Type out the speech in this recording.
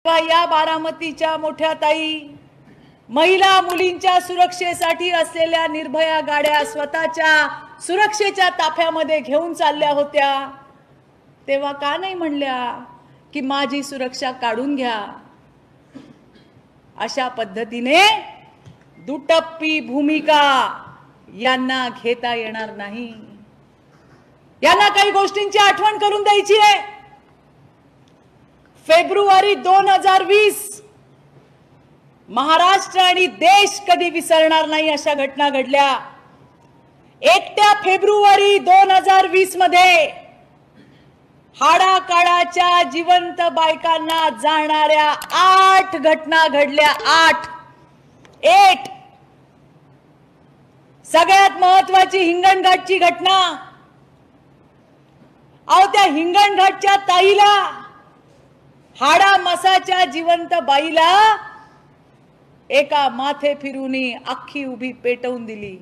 या बारामतीच्या मोठ्या ताई महिला मुलींच्या सुरक्षेसाठी असलेल्या निर्भया गाड्या स्वतःच्या सुरक्षेच्या ताफ्यामध्ये घेऊन चालल्या होत्या, तेव्हा का नाही म्हणल्या की माझी सुरक्षा काढून घ्या। अशा पद्धतीने दुटप्पी भूमिका यांना घेता येणार नाही। यांना काही गोष्टींची आठवण करून द्यायची आहे। फेब्रुवारी 2020 महाराष्ट्र आणि देश कधी विसरणार नाही अशा घटना घडल्या। एकट्या फेब्रुवारी 2020 मध्ये हाडाकाडाच्या जिवंत बायकांना जाणाऱ्या 8 घटना घडल्या। 8 सगळ्यात महत्त्वाची हिंगणघाटची घटना। अहो त्या हिंगणघाटच्या ताईला, हाडा मसाच्या जिवंत बाईला एका माथे फिरूनी अख्खी उभी पेटवून दिली।